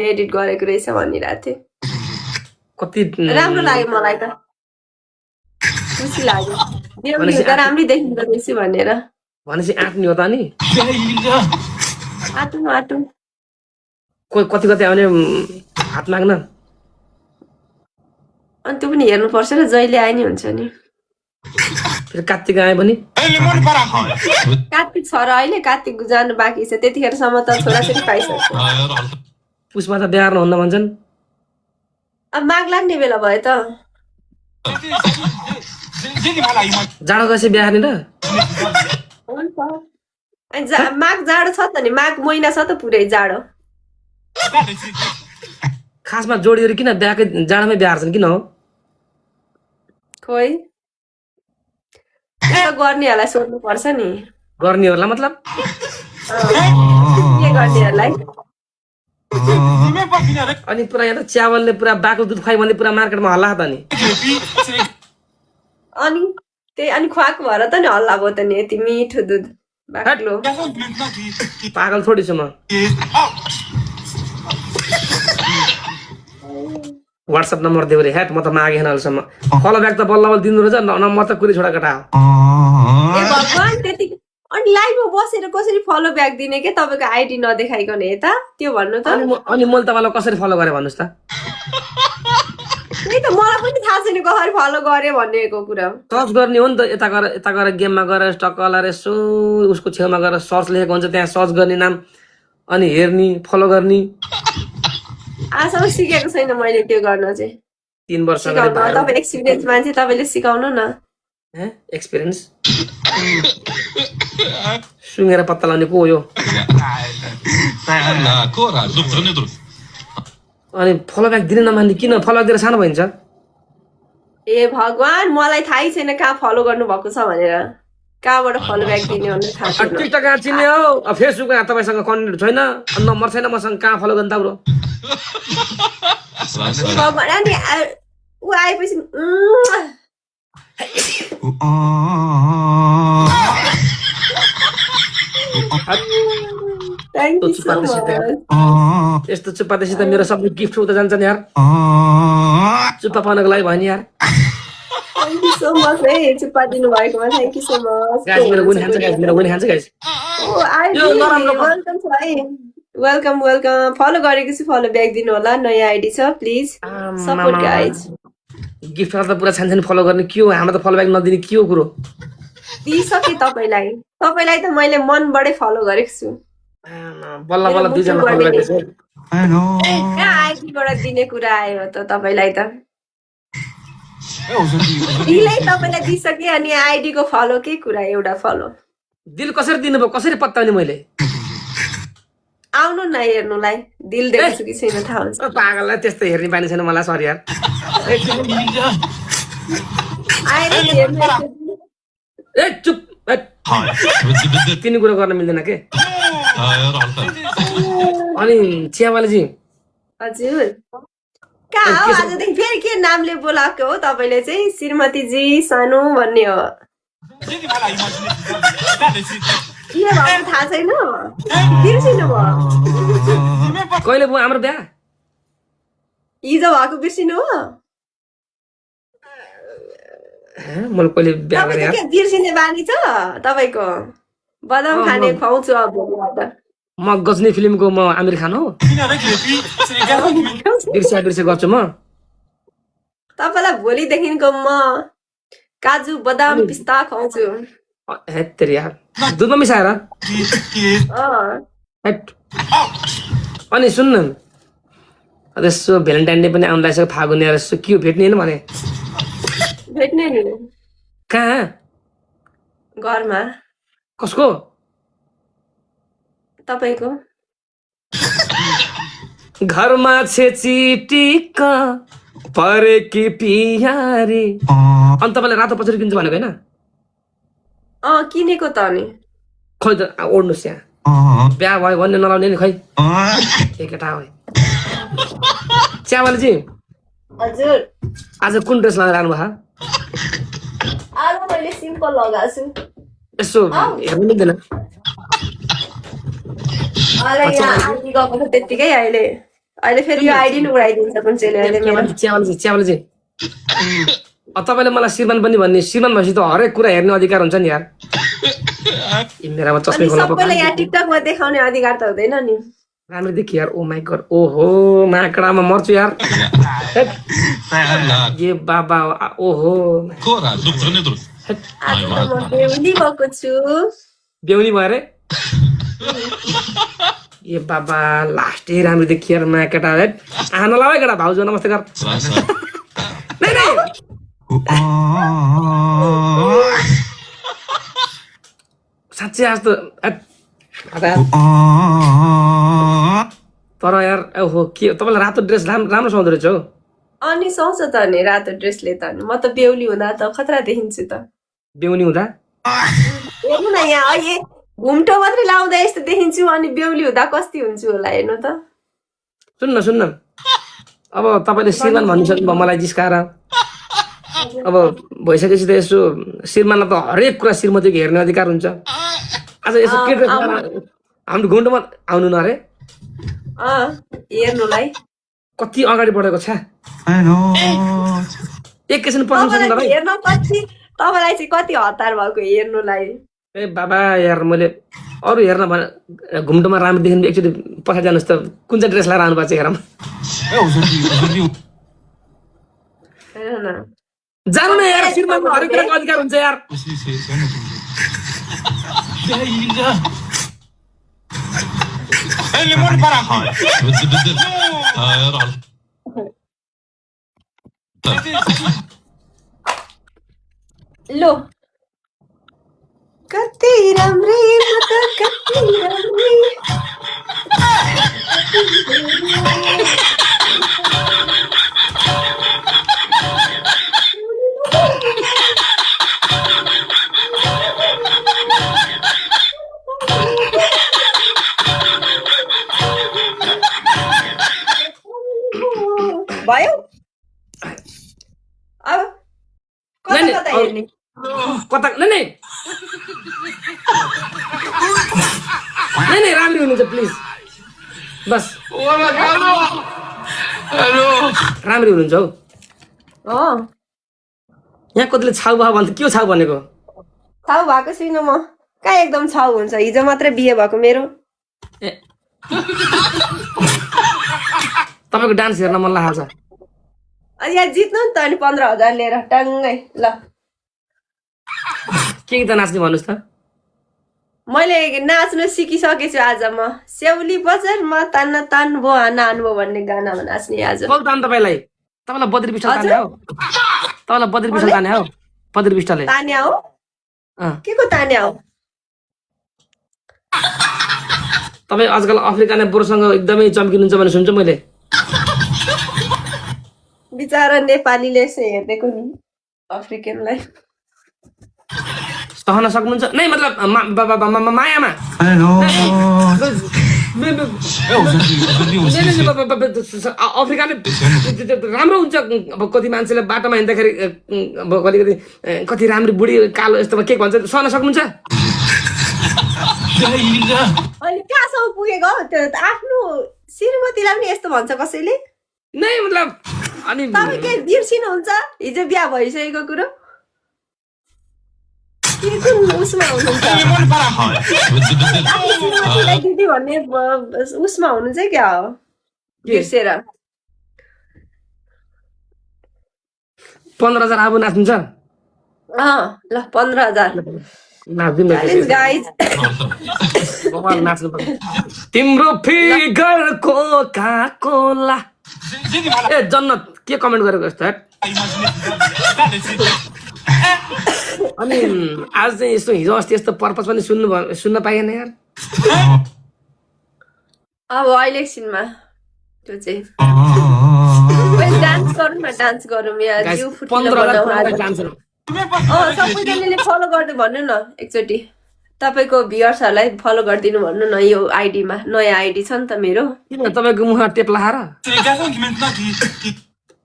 Edit गरेको रहेछ भनिरहेको थिएँ। कति राम्रो लाग्यो मलाई त, खुसी लाग्यो। देउनी त राम्रै देखिँदो रहेछ भनेर। भनेपछि आँट्ने हो त नि। आँटौँ आँटौँ। कति कति आउने हात माग्न। अनि त्यो पनि हेर्नुपर्छ र जहिले आए नि हुन्छ नि। फेरि कार्तिक आयो भने कार्तिक छ र अहिले, कार्तिक जानु बाँकी छ, त्यतिखेरसम्म त छोराछोरी पाइसक्छ। पुसमा त बिहा गर्नुहुन्न भन्छन्। अब माग लाग्ने बेला भयो त। जाडो गएपछि बिहा गर्ने र हुन्छ। माग जाडो छ त नि, माग महिना छ त पुरै जाडो। खासमा जोडीहरू किन बिहाकै जाडोमै बिहा हार्छन् किन हो? खोइ गर्नेहरूलाई सोध्नु पर्छ नि। गर्नेहरूलाई मतलब के गर्नेहरूलाई? अनि पुरा यहाँ त च्यावलले पुरा बाक्लो दुध खुवाइ भन्दै पुरा मार्केटमा हल्ला त नि। अनि त्यही अनि खुवाएको भएर त नि हल्ला भयो त नि, यति मिठो दुध बाक्लो। पागल थोडी छु म। व्हाट्सएप नम्बर देऊ रे, हेट म त मागेन अहिलेसम्म। फलो ब्याक त बल्ल बल्ल दिनु रहेछ, न म त कुरी छोडा केटा हो। ए भगवान, त्यति अनि लाइभमा बसेर कसरी फलो ब्याक दिने के? तपाईँको आइडी नदेखाइकन यता त्यो भन्नु त। अनि मैले तपाईँलाई कसरी फलो गरेँ भन्नुहोस् त? त्यही त मलाई पनि थाहा छैन कसरी फलो गरे भनेको कुरा। सर्च गर्ने हो नि त, यता गएर गेममा गएर टक्कलाएर यसो उसको छेउमा गएर सर्च लेखेको हुन्छ, त्यहाँ सर्च गर्ने नाम अनि हेर्ने फलो गर्ने। आजसम्म सिकेको छैन मैले त्यो गर्न चाहिँ। 3 वर्ष तपाईँ एक्सपिरियन्स मान्छे, तपाईँले सिकाउनु न। एक्सपिरियन्स सुँगेर पत्ता लाउने को हो यो? अनि फलो ब्याक दिन नमान्ने किन? फलो ब्याक दिएर सानो भइन्छ। ए भगवान, मलाई थाहै छैन कहाँ फलो गर्नु भएको छ भनेर। कहाँबाट फलो ब्याक दिने भनेर थाहा छैन। टिकटक कहाँ चिन्ने हो? फेसबुक कहाँ तपाईँसँग कन्टेन्ट छैन, नम्बर छैन मसँग, कहाँ फलो गर्नु त ब्रो? भगवान, अनि ऊ आएपछि थ्याङ्क यू सो मच। यस्तो चुप्पादेशी त मेरो सबै गिफ्ट उता जान्छ नि यार। चुप्पा पाउनको लागि भयो नि यार। थ्याङ्क यू सो मच है, चुप्पा दिनु भएकोमा thank you so much. Guys मेरो गुनी खान्छ, गाइस मेरो गुनी खान्छ गाइस। वेलकम छ है, वेलकम वेलकम। फलो गरेको छु, फलो ब्याक दिनु होला, नयाँ आइडी छ, प्लिज सपोर्ट गाइज। गिफ्ट त पुरा छानछान फलो गर्ने के हो? हाम्रो त फलो ब्याक नदिने के हो कुरो? दिइसके तपाईँलाई त मैले मनबाटै फलो गरेको छु। बल्ल बल्ल 2 जना फलो ब्याक दिन्छ। कहाँ आइडीबाट दिने कुरा आयो त तपाईँलाई त? दिलै तपाईँलाई दिइसके अनि आइडी को फलो के कुरा? एउटा फलो दिल कसरी दिनुभयो? कसरी पत्ताउने मैले? आउनु न हेर्नुलाई, दिल देख्छु कि छैन थाहा हुन्छ। पागललाई त्यस्तो हेर्ने बानी छैन मलाई, सरी यार। आएर हेर्नु। ए चुप, तिनी कुरा गर्न मिल्दैन के? अनि चियावालीजी हजुर कहाँ हो? आजदेखि फेरि के नामले बोलाएको हो तपाईँले चाहिँ? श्रीमती जी सानो भन्ने हो। के भएको थाहा छैन? बिर्सिनु भयो? कहिले भयो हाम्रो बिहा? हिजो भएको बिर्सिनु हो? मैले कहिले बिहा गरेँ यार? बिर्सिने बानी छ तपाईँको? बदाम खाने खुवाउँछु अब भोलिबाट। म गजनी फिल्मको म आमिर खान हो। बिर्से गर्छु म तपाईँलाई। भोलिदेखिको म काजु बदाम पिस्ता खुवाउँछु। हेत्तेरी यार, दुधमा मिसाएर। अनि सुन्न, यसो भ्यालेन्टाइन डे पनि आउनु लाग्छ, फागुन यार, यसो के हो भेट्ने होइन भने? भेट्ने नि। कहाँ? घरमा। कसको? तपाईँको। घरमा छेचिटिक परेकी पियारी। अनि तपाईँले रातो पछाडि किन्छ भनेको होइन? किनेको त नि। खै त ओड्नुहोस् यहाँ, बिहा भयो भन्ने नलाउने नि खै। केटा हो च्यावालीजी। हजुर आज कुन ड्रेस लगाएर आउनुभयो? आज मैले सिम्पल लगाएको छु। यसो हेर्नु मिल्दैन? यहाँ आइडी गएको छ त्यतिकै, अहिले अहिले फेरि यो आइडी नै उडाइदिन्छ कुन चाहिँले अहिले मेरो च्यावाले तपाईँले मलाई श्रीमान पनि भन्ने श्रीमान भएपछि त हरेक कुरा हेर्ने अधिकार हुन्छ नि यार मेरामा चस्मै अनि सबैलाई यहाँ टिकटकमा देखाउने अधिकार त हुँदैन नि राम्रो देखि यार ओ माई गॉड ओहो माकडामा मर्छु यार ये बाबा ओहो आज त म बेहुली भएको छु बेहुली भयो अरे ए बाबा लास्टै राम्रो देखि यार माकेटा है आना लाऊ केटा भाउजू नमस्ते कर नहीं नहीं साँच्चै आज त तर यार ओहो के तपाईँलाई रातो ड्रेस राम्रो सुहाउँदो रहेछ हौ अनि सुहाउँछ त नि रातो ड्रेसले त नि म त बेहुली हुँदा त खतरा देखिन्छु त बेहुनी हुँदा हेर्नु न यहाँ अहिले घुम्टो मात्रै लाउँदा यस्तो देखिन्छु अनि बेहुली हुँदा कस्ती हुन्छु होला हेर्नु त सुन्न अब तपाईँले श्रीमान भन्नु मलाई जिस्काएर अब भइसकेपछि त यसो श्रीमानलाई त हरेक कुरा श्रीमतीको हेर्ने अधिकार हुन्छ आज यसो केटा हाम्रो घुम्टोमा आउनु न अरे हेर्नुलाई कति अगाडि बढेको छ एकैछिन पर्नु सक्नु तपाईँ हेर्न कति तपाईँलाई चाहिँ कति हतार भएको हेर्नुलाई ए बाबा यार मैले अरू हेर्न भने घुम्टोमा राम्रो देखिनु एकचोटि पछाडि जानुहोस् त कुन चाहिँ ड्रेस लगाएर आउनु भएको छ हेरौँ जानु न यार श्रीमानको हरेक कुराको अधिकार हुन्छ यार लो कति राम्री म त कति राम्री भयो अब कता कता हेर्ने कता नहीं राम्री हुनुहुन्छ प्लिज बस राम्री हुनुहुन्छ हौ यहाँ कतिले छाउ भयो भन्दा के छाउ भनेको छाउ भएको छुइनँ म कहाँ एकदम छाउ हुन्छ हिजो मात्रै बिहे भएको मेरो तपाईँको डान्स हेर्न मन लाग्छ अनि यहाँ जित्नु नि त अनि 15,000 लिएर टाङ्गै ल के गीत नाच्ने भन्नुहोस् त मैले नाच्नु सिकिसकेछु आज म सेउली बजारमा तान्न तान भो नान भो भन्ने गानामा नाच्ने आज तपाईँलाई बद्री विष्ट ताने हो तपाईँलाई बद्री विष्ट ताने हो बद्री विष्टले तान्या हो के को तान्या हो तपाईँ आजकल अफ्रिकाने बोरोसँग एकदमै चम्किनुहुन्छ भने सुन्छु मैले बिचारा नेपालीले हेर्देको नि अफ्रिकनलाई सहन सक्नुहुन्छ नै मतलब मायामा अफ्रिकाले राम्रो हुन्छ अब कति मान्छेले बाटोमा हिँड्दाखेरि कति कति राम्रो बुढी कालो यस्तोमा के भन्छ सहन सक्नुहुन्छ अनि कहाँसम्म पुगेको त्यो आफ्नो श्रीमतीलाई पनि यस्तो भन्छ कसैले नै मतलब अनि तपाईँ के बिर्सिनुहुन्छ हिजो बिहा भइसकेको कुरो कुन उसमा हुनुहुन्छ दिदी भन्ने उसमा हुनु चाहिँ क्या हो बिर्सेर 15,000 आबो नाच्नुहुन्छ ल 15,000 तिम्रो फिगरको काकोला ए जन्नत के कमेन्ट गरेको यस्तो अनि आज चाहिँ यस्तो हिजो अस्ति यस्तो पर्पस पनि सुन्न पाइएन यार अब अहिले एकछिनमा त्यो चाहिँ डान्स गरौँ न डान्स गरौँ यहाँ जिउ फुटिलो सबैजनाले फलो गर्दै भन्नु न एकचोटि तपाईँको भ्युअर्सहरूलाई फलो गरिदिनु भन्नु न यो आइडीमा नयाँ आइडी छ नि त मेरो तपाईँको मुखमा टेप लाएर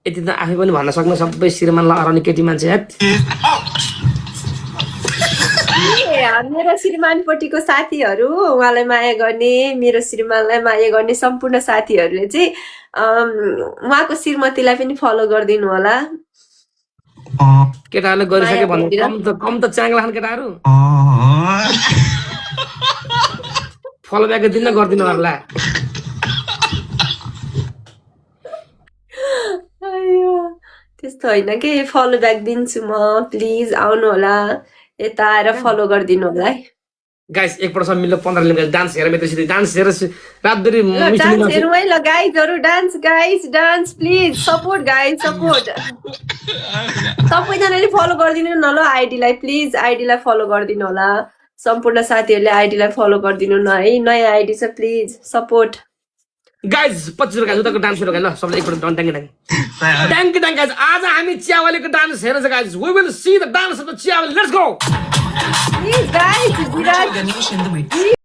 यति त आफै पनि भन्न सक्नु सबै श्रीमानलाई हराउने केटी मान्छे मेरो श्रीमानपट्टिको साथीहरू उहाँलाई माया गर्ने मेरो श्रीमानलाई माया गर्ने सम्पूर्ण साथीहरूले चाहिँ उहाँको श्रीमतीलाई पनि फलो गरिदिनु होला केटाहरूले गरिसके भने माया कम त च्याङ्ला खान केटाहरू फलो ब्याक दिन गरिदिनु होला अಯ್यो, त्यस्तो होइन कि फलो ब्याक दिन्छु म प्लिज आउनु होला यता आएर फलो गरिदिनु होला है गाइस एकपल्ट मिल्यो 15 मिनट डान्स हेरेर मेत्र डान्स हेरेर रातभरि ल डान्स हेरौँ है ल गाइजहरू dance please support guys support सबैजनाले फलो गरिदिनु न ल आइडीलाई प्लिज आइडीलाई फलो गरिदिनु होला सम्पूर्ण साथीहरूले आइडीलाई फलो गरिदिनु न है नयाँ आइडी छ प्लिज सपोर्ट गाइस 25 रुपियाँ जुत्ताको डान्स हेरौँ ल सबले एकपल्ट ट्याङ्की गाइस आज हामी चियावालीको डान्स हेर्छ guys we will see the dance of the चियावाली लेट्स गो प्लिज गाइज